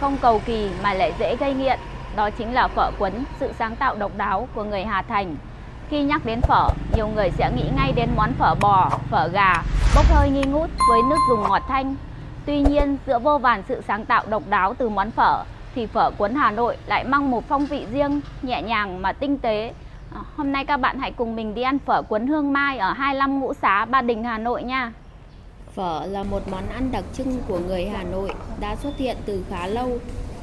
không cầu kỳ mà lại dễ gây nghiện. Đó chính là phở cuốn, sự sáng tạo độc đáo của người Hà Thành. Khi nhắc đến phở, nhiều người sẽ nghĩ ngay đến món phở bò, phở gà, bốc hơi nghi ngút với nước dùng ngọt thanh. Tuy nhiên, giữa vô vàn sự sáng tạo độc đáo từ món phở, thì phở cuốn Hà Nội lại mang một phong vị riêng, nhẹ nhàng mà tinh tế. Hôm nay các bạn hãy cùng mình đi ăn phở cuốn Hương Mai ở 25 Ngũ Xá, Ba Đình, Hà Nội nha. Phở là một món ăn đặc trưng của người Hà Nội, đã xuất hiện từ khá lâu.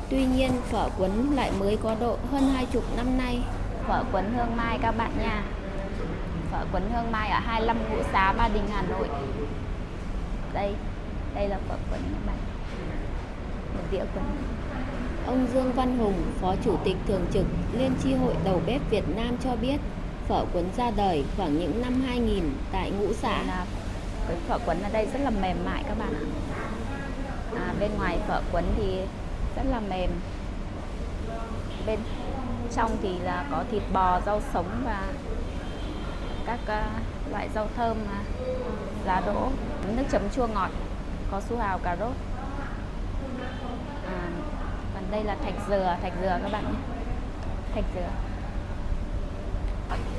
Tuy nhiên, phở cuốn lại mới có độ hơn 20 năm nay. Phở cuốn Hương Mai các bạn nha. Phở cuốn Hương Mai ở 25 Ngũ Xá, Ba Đình, Hà Nội. Đây là phở cuốn các bạn. Một đĩa cuốn. Ông Dương Văn Hùng, Phó Chủ tịch Thường trực Liên chi hội Đầu bếp Việt Nam cho biết, phở cuốn ra đời khoảng những năm 2000 tại Ngũ Xá. Cái phở cuốn ở đây rất là mềm mại các bạn ạ. Bên ngoài phở cuốn thì rất là mềm. Bên trong thì là có thịt bò, rau sống và các loại rau thơm, giá đỗ, nước chấm chua ngọt, có su hào, cà rốt. Còn đây là thạch dừa các bạn nhé. Thạch dừa.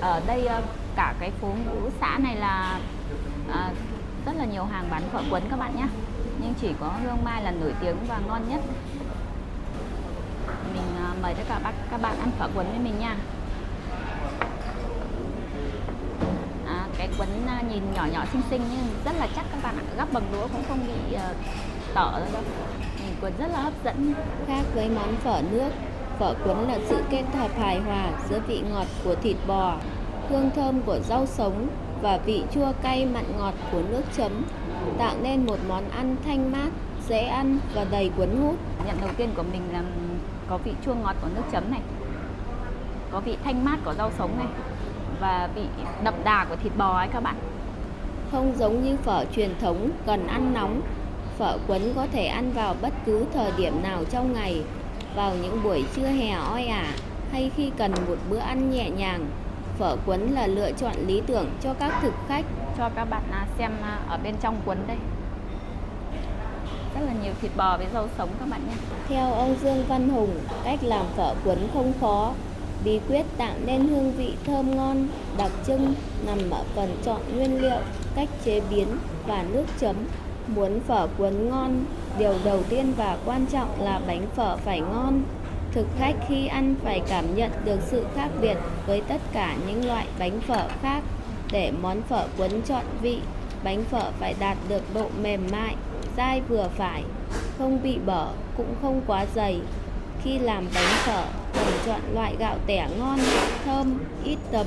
Ở đây cả cái phố Ngũ Xã này là rất là nhiều hàng bán phở cuốn các bạn nhé. Nhưng chỉ có Hương Mai là nổi tiếng và ngon nhất. Mình mời tất cả các bạn ăn phở cuốn với mình nha. Cái cuốn nhìn nhỏ nhỏ xinh xinh nhưng rất là chắc các bạn ạ. Gắp bằng đũa cũng không bị tở đâu. Cuốn rất là hấp dẫn. Khác với món phở nước, phở cuốn là sự kết hợp hài hòa giữa vị ngọt của thịt bò, hương thơm của rau sống và vị chua cay mặn ngọt của nước chấm, tạo nên một món ăn thanh mát, dễ ăn và đầy cuốn hút. Nhận đầu tiên của mình là có vị chua ngọt của nước chấm này, có vị thanh mát của rau sống này và vị đậm đà của thịt bò ấy các bạn. Không giống như phở truyền thống cần ăn nóng, phở cuốn có thể ăn vào bất cứ thời điểm nào trong ngày, vào những buổi trưa hè oi ả hay khi cần một bữa ăn nhẹ nhàng. Phở cuốn là lựa chọn lý tưởng cho các thực khách. Cho các bạn xem ở bên trong cuốn đây. Rất là nhiều thịt bò với rau sống các bạn nhé. Theo ông Dương Văn Hùng, cách làm phở cuốn không khó. Bí quyết tạo nên hương vị thơm ngon, đặc trưng nằm ở phần chọn nguyên liệu, cách chế biến và nước chấm. Muốn phở cuốn ngon, điều đầu tiên và quan trọng là bánh phở phải ngon. Thực khách khi ăn phải cảm nhận được sự khác biệt với tất cả những loại bánh phở khác. Để món phở cuốn trọn vị, bánh phở phải đạt được độ mềm mại, dai vừa phải, không bị bở, cũng không quá dày. Khi làm bánh phở, cần chọn loại gạo tẻ ngon, thơm, ít tấm,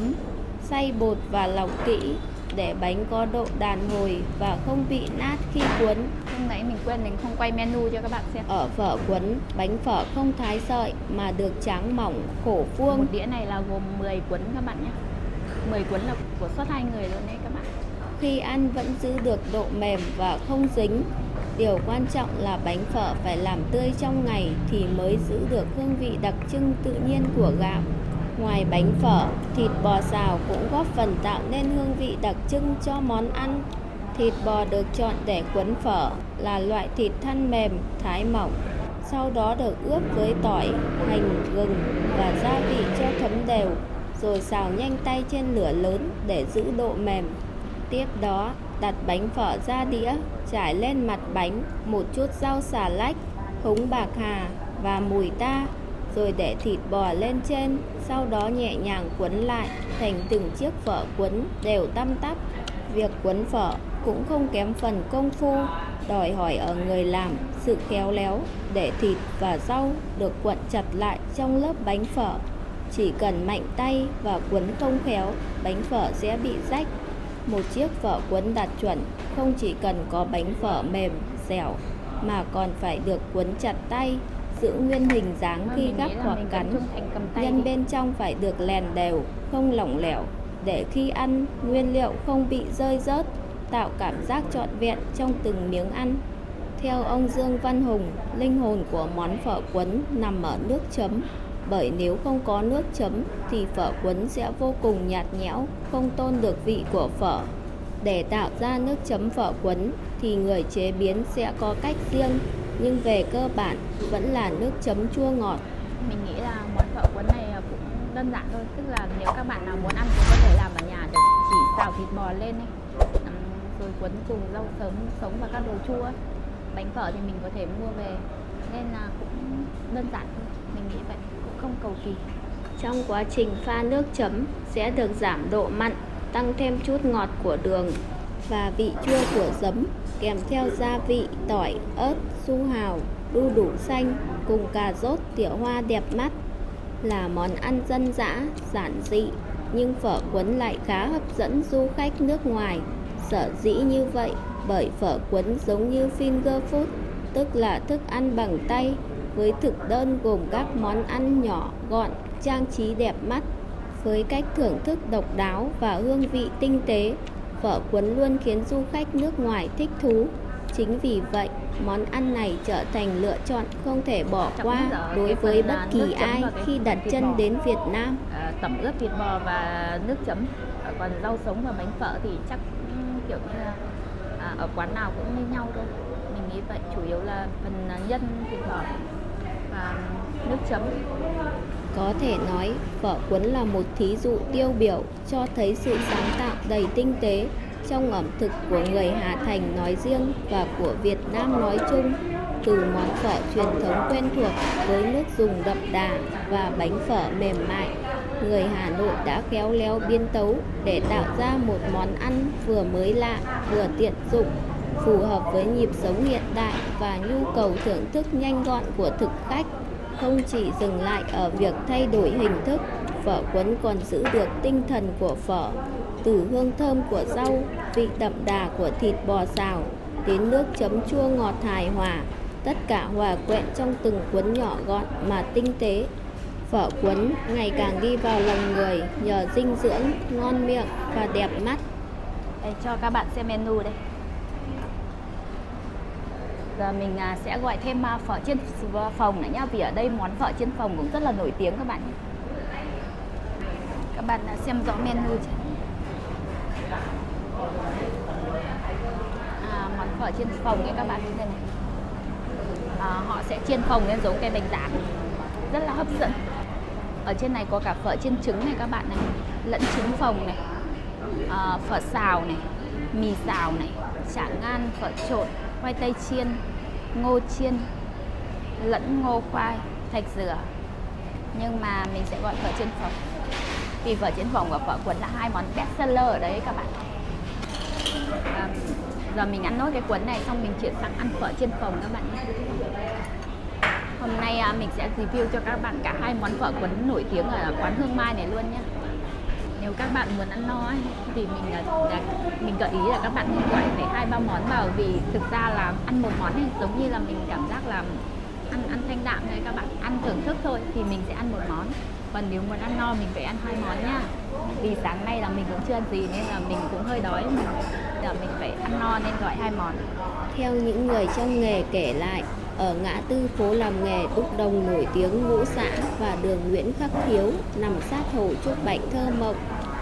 xay bột và lọc kỹ để bánh có độ đàn hồi và không bị nát khi cuốn. Hôm nãy mình quên, mình không quay menu cho các bạn xem. Ở phở cuốn, bánh phở không thái sợi mà được tráng mỏng, khổ vuông. Một đĩa này là gồm 10 cuốn các bạn nhé. 10 cuốn là của suốt 2 người luôn đấy các bạn. Khi ăn vẫn giữ được độ mềm và không dính. Điều quan trọng là bánh phở phải làm tươi trong ngày thì mới giữ được hương vị đặc trưng tự nhiên của gạo. Ngoài bánh phở, thịt bò xào cũng góp phần tạo nên hương vị đặc trưng cho món ăn. Thịt bò được chọn để cuốn phở là loại thịt thăn mềm, thái mỏng. Sau đó được ướp với tỏi, hành, gừng và gia vị cho thấm đều, rồi xào nhanh tay trên lửa lớn để giữ độ mềm. Tiếp đó, đặt bánh phở ra đĩa, trải lên mặt bánh một chút rau xà lách, húng bạc hà và mùi ta, rồi để thịt bò lên trên, sau đó nhẹ nhàng cuốn lại thành từng chiếc phở cuốn đều tăm tắp. Việc cuốn phở cũng không kém phần công phu, đòi hỏi ở người làm sự khéo léo để thịt và rau được cuộn chặt lại trong lớp bánh phở. Chỉ cần mạnh tay và cuốn không khéo, bánh phở sẽ bị rách. Một chiếc phở cuốn đạt chuẩn không chỉ cần có bánh phở mềm, dẻo mà còn phải được cuốn chặt tay, giữ nguyên hình dáng khi gắp hoặc cắn. Nhân bên trong phải được lèn đều, không lỏng lẻo, để khi ăn, nguyên liệu không bị rơi rớt, tạo cảm giác trọn vẹn trong từng miếng ăn. Theo ông Dương Văn Hùng, linh hồn của món phở cuốn nằm ở nước chấm. Bởi nếu không có nước chấm thì phở cuốn sẽ vô cùng nhạt nhẽo, không tôn được vị của phở. Để tạo ra nước chấm phở cuốn thì người chế biến sẽ có cách riêng. nhưng về cơ bản vẫn là nước chấm chua ngọt. Mình nghĩ là món phở cuốn này cũng đơn giản thôi, tức là nếu các bạn nào muốn ăn thì có thể làm ở nhà được, chỉ xào thịt bò lên ấy, rồi cuốn cùng rau sống và các đồ chua ấy. Bánh phở thì mình có thể mua về nên là cũng đơn giản thôi, mình nghĩ vậy, cũng không cầu kỳ. Trong quá trình pha nước chấm sẽ được giảm độ mặn, tăng thêm chút ngọt của đường và vị chua của giấm, kèm theo gia vị tỏi, ớt, su hào, đu đủ xanh cùng cà rốt, tỉa hoa đẹp mắt. Là món ăn dân dã, giản dị, nhưng phở cuốn lại khá hấp dẫn du khách nước ngoài. Sở dĩ như vậy bởi phở cuốn giống như finger food, tức là thức ăn bằng tay, với thực đơn gồm các món ăn nhỏ gọn, trang trí đẹp mắt. Với cách thưởng thức độc đáo và hương vị tinh tế, phở cuốn luôn khiến du khách nước ngoài thích thú. Chính vì vậy, món ăn này trở thành lựa chọn không thể bỏ qua đối với bất kỳ ai khi đặt chân đến Việt Nam. Tẩm ướp thịt bò và nước chấm, còn rau sống và bánh phở thì chắc kiểu như là ở quán nào cũng như nhau thôi. Mình nghĩ vậy, chủ yếu là phần nhân thịt bò và nước chấm. Có thể nói, phở cuốn là một thí dụ tiêu biểu cho thấy sự sáng tạo đầy tinh tế trong ẩm thực của người Hà Thành nói riêng và của Việt Nam nói chung. Từ món phở truyền thống quen thuộc với nước dùng đậm đà và bánh phở mềm mại, người Hà Nội đã khéo léo biến tấu để tạo ra một món ăn vừa mới lạ, vừa tiện dụng, phù hợp với nhịp sống hiện đại và nhu cầu thưởng thức nhanh gọn của thực khách. Không chỉ dừng lại ở việc thay đổi hình thức, phở cuốn còn giữ được tinh thần của phở. Từ hương thơm của rau, vị đậm đà của thịt bò xào, đến nước chấm chua ngọt hài hòa, tất cả hòa quyện trong từng cuốn nhỏ gọn mà tinh tế. Phở cuốn ngày càng đi vào lòng người nhờ dinh dưỡng, ngon miệng và đẹp mắt. Đây, cho các bạn xem menu đây. Giờ mình sẽ gọi thêm phở chiên phồng này nhá, vì ở đây món phở chiên phồng cũng rất là nổi tiếng các bạn nhé. Các bạn xem rõ menu chưa? Món phở chiên phồng ấy các bạn thấy đây này. Họ sẽ chiên phồng lên giống cái bánh rán, rất là hấp dẫn. Ở trên này có cả phở chiên trứng này các bạn này, lẫn trứng phồng này, phở xào này, mì xào này, chả ngan, phở trộn, khoai tây chiên, ngô chiên, lẫn ngô khoai, thạch dừa. Nhưng mà mình sẽ gọi phở chiên phồng, vì phở chiên phồng và phở cuốn là hai món best seller ở đấy các bạn. Giờ mình ăn nốt cái cuốn này xong mình chuyển sang ăn phở chiên phồng các bạn nhé. Hôm nay mình sẽ review cho các bạn cả hai món phở cuốn nổi tiếng ở quán Hương Mai này luôn nhé. Nếu các bạn muốn ăn no ấy, thì mình gợi ý là các bạn nên gọi phải 2-3 món vào, vì thực ra là ăn một món này giống như là mình cảm giác là ăn thanh đạm thôi các bạn, ăn thưởng thức thôi thì mình sẽ ăn một món. Còn nếu muốn ăn no mình phải ăn 2 món nha. Vì sáng nay là mình cũng chưa ăn gì nên là mình cũng hơi đói, mình phải ăn no nên gọi 2 món. Theo những người trong nghề kể lại, ở ngã tư phố làm nghề Đúc Đồng nổi tiếng Ngũ Xã và đường Nguyễn Khắc Hiếu nằm sát Hồ Trúc Bạch thơ mộng,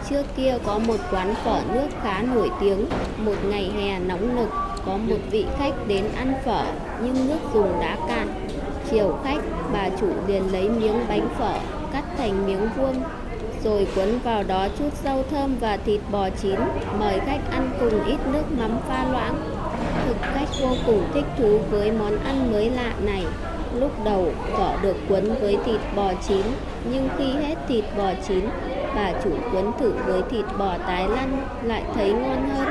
trước kia có một quán phở nước khá nổi tiếng. Một ngày hè nóng nực, có một vị khách đến ăn phở nhưng nước dùng đã cạn. Chiều khách, bà chủ liền lấy miếng bánh phở cắt thành miếng vuông, rồi cuốn vào đó chút rau thơm và thịt bò chín, mời khách ăn cùng ít nước mắm pha loãng. Thực khách vô cùng thích thú với món ăn mới lạ này. Lúc đầu phở được cuốn với thịt bò chín, nhưng khi hết thịt bò chín, bà chủ cuốn thử với thịt bò tái lăn lại thấy ngon hơn.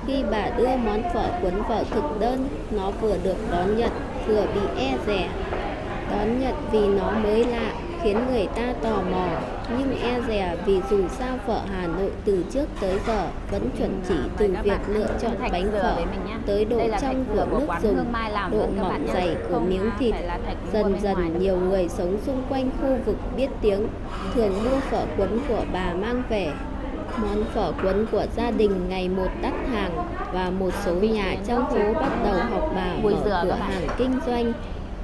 Khi bà đưa món phở cuốn vào thực đơn, nó vừa được đón nhận vừa bị e dè. Đón nhận vì nó mới lạ khiến người ta tò mò, nhưng e dè vì dù sao phở Hà Nội từ trước tới giờ vẫn chuẩn chỉ từ việc lựa chọn bánh phở tới độ trong của nước dùng, độ mỏng dày của miếng thịt. Dần dần nhiều người sống xung quanh khu vực biết tiếng thường mua phở cuốn của bà mang về. Món phở cuốn của gia đình ngày một đắt hàng và một số nhà trong phố bắt đầu học bà mở cửa hàng kinh doanh.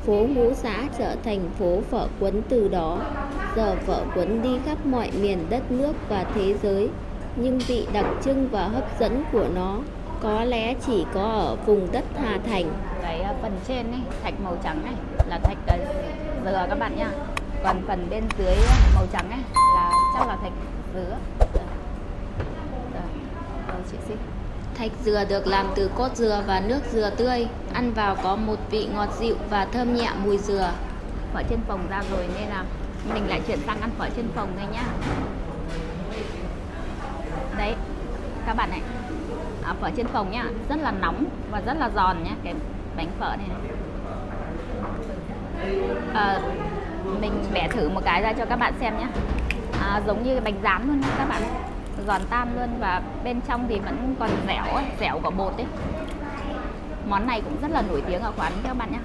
Phố Ngũ Xã trở thành phố phở cuốn từ đó. Giờ phở cuốn đi khắp mọi miền đất nước và thế giới, nhưng vị đặc trưng và hấp dẫn của nó có lẽ chỉ có ở vùng đất Hà Thành. cái phần trên ấy, thạch màu trắng này là thạch dừa các bạn nhá. Còn phần bên dưới màu trắng ấy là chắc là thạch dứa. Chị xin. Thạch dừa được làm từ cốt dừa và nước dừa tươi, ăn vào có một vị ngọt dịu và thơm nhẹ mùi dừa. Phở trên phồng ra rồi nên là mình lại chuyển sang ăn phở trên phồng đây nhá. Đấy các bạn này, phở trên phồng nhá, rất là nóng và rất là giòn nhá, cái bánh phở này. Mình bẻ thử một cái ra cho các bạn xem nhé. Giống như bánh rán luôn nhé các bạn, giòn tan luôn và bên trong thì vẫn còn dẻo ấy, dẻo của bột ấy. Món này cũng rất là nổi tiếng ở quán các bạn nhé.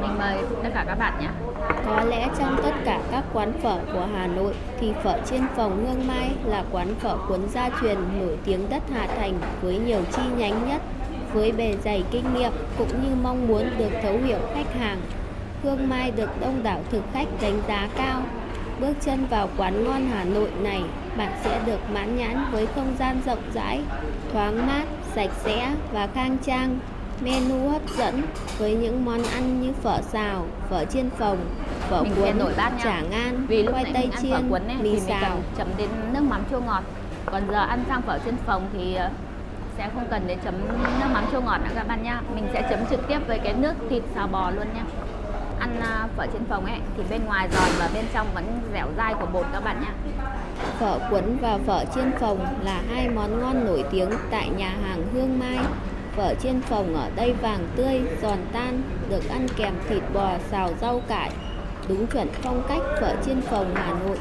Mình mời tất cả các bạn nhé. Có lẽ trong tất cả các quán phở của Hà Nội thì phở trên phồng Hương Mai là quán phở cuốn gia truyền nổi tiếng đất Hà Thành với nhiều chi nhánh nhất. Với bề dày kinh nghiệm cũng như mong muốn được thấu hiểu khách hàng, Hương Mai được đông đảo thực khách đánh giá cao. Bước chân vào quán ngon Hà Nội này, bạn sẽ được mãn nhãn với không gian rộng rãi, thoáng mát, sạch sẽ và khang trang. Menu hấp dẫn với những món ăn như phở xào, phở chiên phồng, phở Mình cuốn, nổi bát chả ngan, vì lúc khoai nãy tây mình ăn phở chiên, cuốn ấy, mì thì mình xào. cần chấm đến nước mắm chua ngọt. Còn giờ ăn sang phở trên phồng thì sẽ không cần đến chấm nước mắm chua ngọt nữa các bạn nhá. Mình sẽ chấm trực tiếp với cái nước thịt xào bò luôn nha. Ăn phở trên phồng ấy thì bên ngoài giòn và bên trong vẫn dẻo dai của bột các bạn nhá. Phở cuốn và phở chiên phồng là hai món ngon nổi tiếng tại nhà hàng Hương Mai. Phở chiên phồng ở đây vàng tươi, giòn tan, được ăn kèm thịt bò xào rau cải, đúng chuẩn phong cách phở chiên phồng Hà Nội.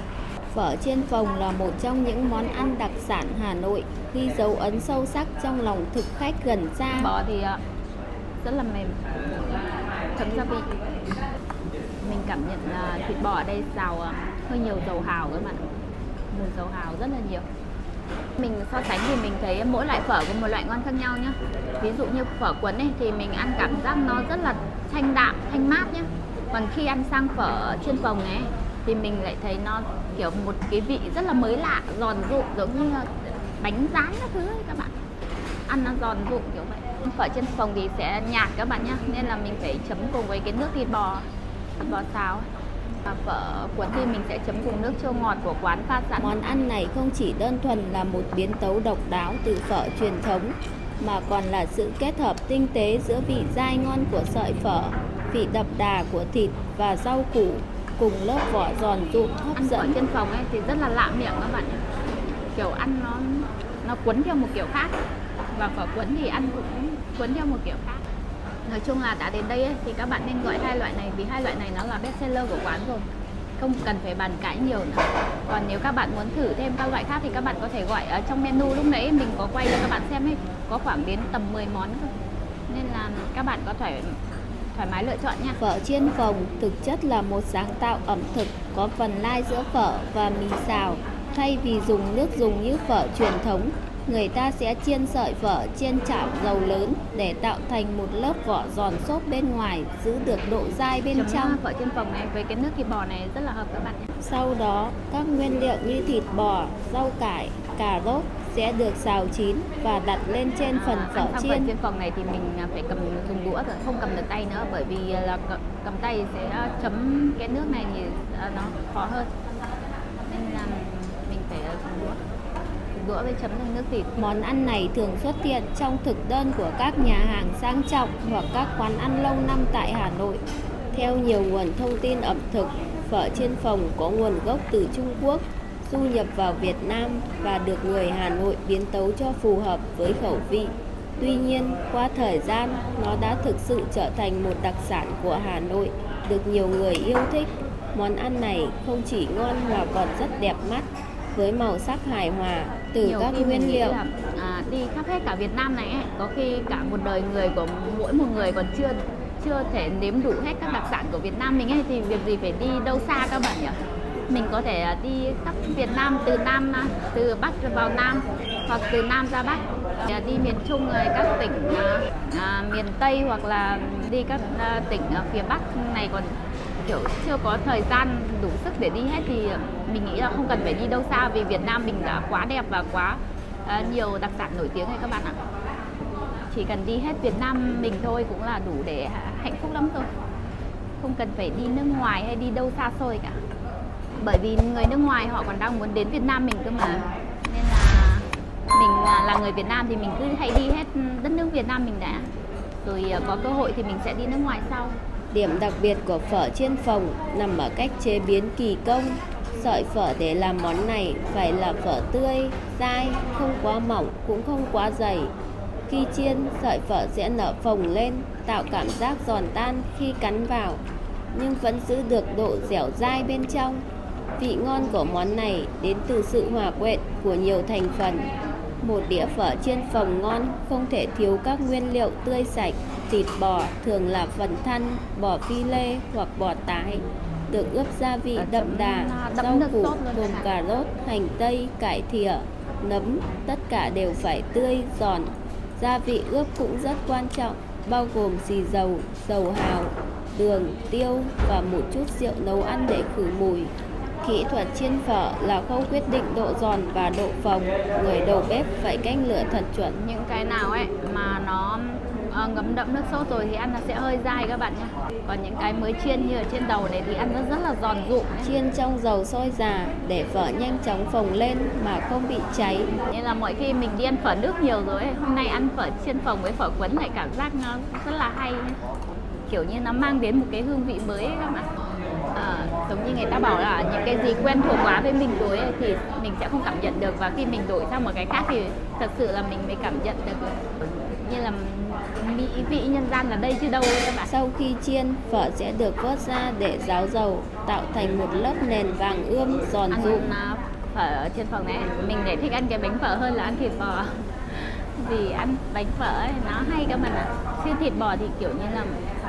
Phở chiên phồng là một trong những món ăn đặc sản Hà Nội, ghi dấu ấn sâu sắc trong lòng thực khách gần xa. Bò thì rất là mềm, thấm gia vị. Mình cảm nhận thịt bò ở đây xào hơi nhiều dầu hào các bạn, mùi dầu hào rất là nhiều. Mình so sánh thì mình thấy mỗi loại phở có một loại ngon khác nhau nhá. Ví dụ như phở cuốn ấy thì mình ăn cảm giác nó rất là thanh đạm, thanh mát nhá. Còn khi ăn sang phở chiên phồng ấy thì mình lại thấy nó kiểu một cái vị rất là mới lạ, giòn rụm giống như bánh rán các thứ ấy các bạn. Ăn nó giòn rụm kiểu vậy. Phở chiên phồng thì sẽ nhạt các bạn nhá, nên là mình phải chấm cùng với cái nước thịt bò xào ấy. Phở cuốn thì mình sẽ chấm cùng nước chua ngọt của quán pha sẵn. Món ăn này không chỉ đơn thuần là một biến tấu độc đáo từ phở truyền thống, mà còn là sự kết hợp tinh tế giữa vị dai ngon của sợi phở, vị đậm đà của thịt và rau củ cùng lớp vỏ giòn rụm hấp Ăn phở dẫn. trên phồng ấy thì rất là lạ miệng các bạn nhé. Kiểu ăn nó cuốn theo một kiểu khác, và phở cuốn thì ăn cũng cuốn theo một kiểu khác. Nói chung là đã đến đây ấy, thì các bạn nên gọi hai loại này vì hai loại này nó là best seller của quán rồi, không cần phải bàn cãi nhiều nữa. Còn nếu các bạn muốn thử thêm các loại khác thì các bạn có thể gọi ở trong menu lúc nãy mình có quay cho các bạn xem ấy, có khoảng đến tầm 10 món thôi, nên là các bạn có thể thoải mái lựa chọn nha. Phở chiên phồng thực chất là một sáng tạo ẩm thực có phần lai giữa phở và mì xào. Thay vì dùng nước dùng như phở truyền thống, người ta sẽ chiên sợi phở trên chảo dầu lớn để tạo thành một lớp vỏ giòn xốp bên ngoài, giữ được độ dai bên trong. Phở chiên phồng này với cái nước thịt bò này rất là hợp các bạn nhé. Sau đó, các nguyên liệu như thịt bò, rau cải, cà rốt sẽ được xào chín và đặt lên trên phần phở chiên. Phở chiên phồng này thì mình phải dùng đũa rồi, không cầm được tay nữa, bởi vì là cầm tay sẽ chấm cái nước này thì nó khó hơn, nên là mình phải dùng đũa với chấm thành nước thịt. Món ăn này thường xuất hiện trong thực đơn của các nhà hàng sang trọng hoặc các quán ăn lâu năm tại Hà Nội. Theo nhiều nguồn thông tin ẩm thực, phở chiên phồng có nguồn gốc từ Trung Quốc, du nhập vào Việt Nam và được người Hà Nội biến tấu cho phù hợp với khẩu vị. Tuy nhiên, qua thời gian, nó đã thực sự trở thành một đặc sản của Hà Nội, được nhiều người yêu thích. Món ăn này không chỉ ngon mà còn rất đẹp mắt, với màu sắc hài hòa từ Nhiều các khi mình nguyên nghĩ liệu. là, đi khắp hết cả Việt Nam này ấy, có khi cả một đời người của mỗi một người còn chưa thể nếm đủ hết các đặc sản của Việt Nam mình ấy, thì việc gì phải đi đâu xa các bạn nhỉ? Mình có thể đi khắp Việt Nam, từ Bắc vào Nam hoặc từ Nam ra Bắc, đi miền Trung rồi các tỉnh miền Tây, hoặc là đi các tỉnh phía Bắc này còn kiểu chưa có thời gian đủ sức để đi hết, thì mình nghĩ là không cần phải đi đâu xa, vì Việt Nam mình đã quá đẹp và quá nhiều đặc sản nổi tiếng rồi các bạn ạ. chỉ cần đi hết Việt Nam mình thôi cũng là đủ để hạnh phúc lắm rồi. Không cần phải đi nước ngoài hay đi đâu xa xôi cả. Bởi vì người nước ngoài họ còn đang muốn đến Việt Nam mình cơ mà. Nên là mình là người Việt Nam thì mình cứ hãy đi hết đất nước Việt Nam mình đã. Rồi có cơ hội thì mình sẽ đi nước ngoài sau. Điểm đặc biệt của phở chiên phồng nằm ở cách chế biến kỳ công. Sợi phở để làm món này phải là phở tươi, dai, không quá mỏng cũng không quá dày. Khi chiên, sợi phở sẽ nở phồng lên, tạo cảm giác giòn tan khi cắn vào, nhưng vẫn giữ được độ dẻo dai bên trong. Vị ngon của món này đến từ sự hòa quyện của nhiều thành phần. Một đĩa phở chiên phồng ngon không thể thiếu các nguyên liệu tươi sạch. Thịt bò thường là phần thăn, bò phi lê hoặc bò tái, được ướp gia vị đậm đà, rau củ gồm cà rốt, hành tây, cải thìa, nấm, tất cả đều phải tươi, giòn. Gia vị ướp cũng rất quan trọng, bao gồm xì dầu, dầu hào, đường, tiêu và một chút rượu nấu ăn để khử mùi. Kỹ thuật chiên phở là khâu quyết định độ giòn và độ phồng. Người đầu bếp phải canh lửa thật chuẩn. Những cái nào ấy mà nó ngấm đậm nước sốt rồi thì ăn nó sẽ hơi dai các bạn nhé. Còn những cái mới chiên như ở trên đầu này thì ăn rất là giòn rụm. Chiên trong dầu sôi già để phở nhanh chóng phồng lên mà không bị cháy. Như là mỗi khi mình đi ăn phở nước nhiều rồi ấy, hôm nay ăn phở chiên phồng với phở quấn lại cảm giác nó rất là hay. Kiểu như nó mang đến một cái hương vị mới ấy các bạn. Giống như người ta bảo là những cái gì quen thuộc quá với mình rồi ấy, thì mình sẽ không cảm nhận được, và khi mình đổi sang một cái khác thì thật sự là mình mới cảm nhận được. Như là mỹ vị nhân gian là đây chứ đâu ấy các bạn. Sau khi chiên, phở sẽ được vớt ra để ráo dầu, tạo thành một lớp nền vàng ươm giòn rụm. Phở chiên phồng này mình để thích ăn cái bánh phở hơn là ăn thịt bò. Vì ăn bánh phở ấy, nó hay các bạn ạ. Chứ thịt bò thì kiểu như là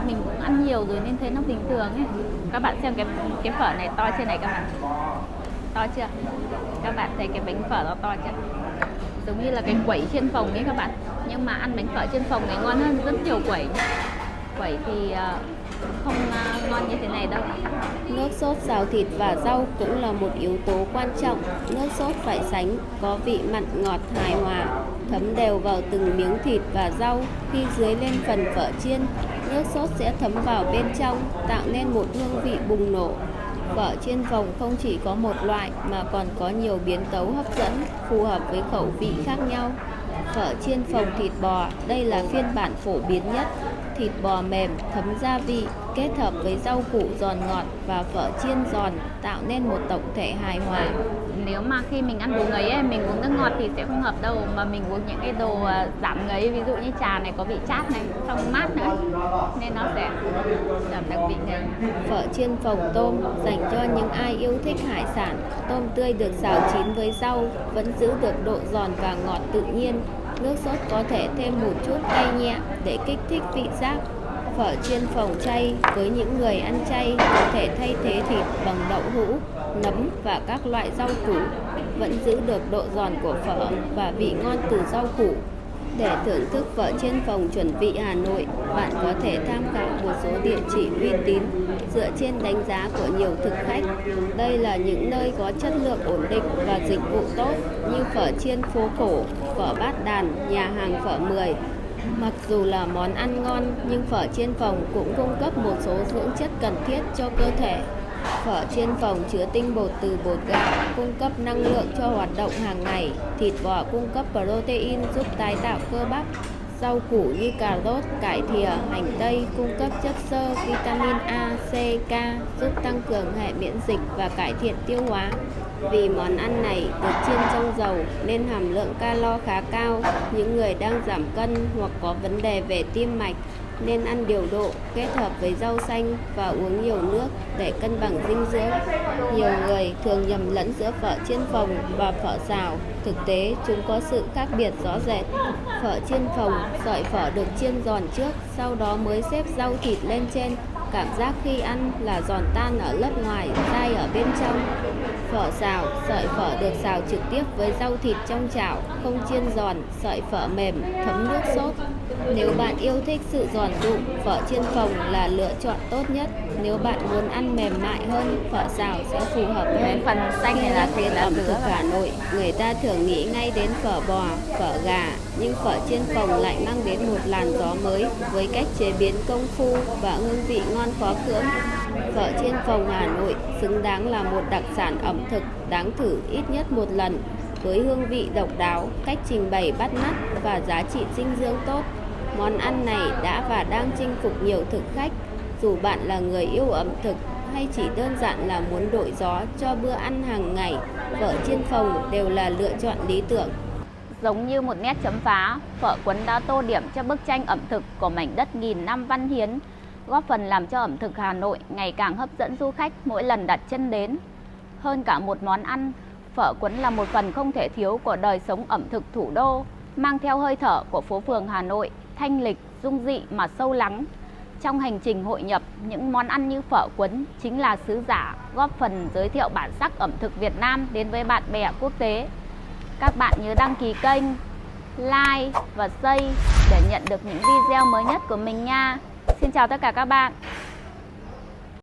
mình cũng ăn nhiều rồi nên thấy nó bình thường ấy. Các bạn xem cái phở này to trên này các bạn. To chưa? Các bạn thấy cái bánh phở nó to chưa? Giống như là cái quẩy chiên phồng ấy các bạn. Nhưng mà ăn bánh phở chiên phồng này ngon hơn rất nhiều quẩy. Quẩy thì không ngon như thế này đâu. Nước sốt xào thịt và rau cũng là một yếu tố quan trọng. Nước sốt phải sánh, có vị mặn ngọt hài hòa, thấm đều vào từng miếng thịt và rau. Khi dưới lên phần phở chiên, nước sốt sẽ thấm vào bên trong, tạo nên một hương vị bùng nổ. Phở chiên phồng không chỉ có một loại mà còn có nhiều biến tấu hấp dẫn, phù hợp với khẩu vị khác nhau. Phở chiên phồng thịt bò, đây là phiên bản phổ biến nhất. Thịt bò mềm, thấm gia vị, kết hợp với rau củ giòn ngọt và phở chiên giòn, tạo nên một tổng thể hài hòa. Nếu mà khi mình ăn đồ ngấy ấy, mình uống nước ngọt thì sẽ không hợp đâu, mà mình uống những cái đồ giảm ngấy, ví dụ như trà này có vị chát này, xong mát nữa, nên nó sẽ giảm được vị ngấy. Phở chiên phồng tôm dành cho những ai yêu thích hải sản. Tôm tươi được xào chín với rau, vẫn giữ được độ giòn và ngọt tự nhiên. Nước sốt có thể thêm một chút cay nhẹ để kích thích vị giác. Phở chiên phồng chay với những người ăn chay có thể thay thế thịt bằng đậu hũ, nấm và các loại rau củ, vẫn giữ được độ giòn của phở và vị ngon từ rau củ. Để thưởng thức phở chiên phồng chuẩn vị Hà Nội, bạn có thể tham khảo một số địa chỉ uy tín dựa trên đánh giá của nhiều thực khách. Đây là những nơi có chất lượng ổn định và dịch vụ tốt như phở chiên phố cổ, phở Bát Đàn, nhà hàng phở 10. Mặc dù là món ăn ngon nhưng phở chiên phồng cũng cung cấp một số dưỡng chất cần thiết cho cơ thể. Phở chiên phồng chứa tinh bột từ bột gạo, cung cấp năng lượng cho hoạt động hàng ngày. Thịt bò cung cấp protein giúp tái tạo cơ bắp. Rau củ như cà rốt, cải thìa, hành tây cung cấp chất xơ, vitamin A, C, K giúp tăng cường hệ miễn dịch và cải thiện tiêu hóa. Vì món ăn này được chiên trong dầu nên hàm lượng calo khá cao. Những người đang giảm cân hoặc có vấn đề về tim mạch nên ăn điều độ, kết hợp với rau xanh và uống nhiều nước để cân bằng dinh dưỡng. Nhiều người thường nhầm lẫn giữa phở chiên phồng và phở xào. Thực tế, chúng có sự khác biệt rõ rệt. Phở chiên phồng, sợi phở được chiên giòn trước, sau đó mới xếp rau thịt lên trên. Cảm giác khi ăn là giòn tan ở lớp ngoài, dai ở bên trong. Phở xào, sợi phở được xào trực tiếp với rau thịt trong chảo, không chiên giòn, sợi phở mềm, thấm nước sốt. Nếu bạn yêu thích sự giòn rụm, phở chiên phồng là lựa chọn tốt nhất. Nếu bạn muốn ăn mềm mại hơn, phở xào sẽ phù hợp Cái hơn. phần xanh Khi này là nhắc đến thịt ẩm dứa thực và Hà Nội, người ta thường nghĩ ngay đến phở bò, phở gà, nhưng phở chiên phồng lại mang đến một làn gió mới với cách chế biến công phu và hương vị ngon khó cưỡng. Phở chiên phồng Hà Nội xứng đáng là một đặc sản ẩm thực đáng thử ít nhất một lần, với hương vị độc đáo, cách trình bày bắt mắt và giá trị dinh dưỡng tốt. Món ăn này đã và đang chinh phục nhiều thực khách. Dù bạn là người yêu ẩm thực hay chỉ đơn giản là muốn đổi gió cho bữa ăn hàng ngày, phở chiên phồng đều là lựa chọn lý tưởng. giống như một nét chấm phá, phở Quấn đã tô điểm cho bức tranh ẩm thực của mảnh đất nghìn năm văn hiến, góp phần làm cho ẩm thực Hà Nội ngày càng hấp dẫn du khách mỗi lần đặt chân đến. Hơn cả một món ăn, phở Quấn là một phần không thể thiếu của đời sống ẩm thực thủ đô, mang theo hơi thở của phố phường Hà Nội, thanh lịch, dung dị mà sâu lắng. Trong hành trình hội nhập, những món ăn như phở Quấn chính là sứ giả góp phần giới thiệu bản sắc ẩm thực Việt Nam đến với bạn bè quốc tế. Các bạn nhớ đăng ký kênh, like và share để nhận được những video mới nhất của mình nha. Xin chào tất cả các bạn.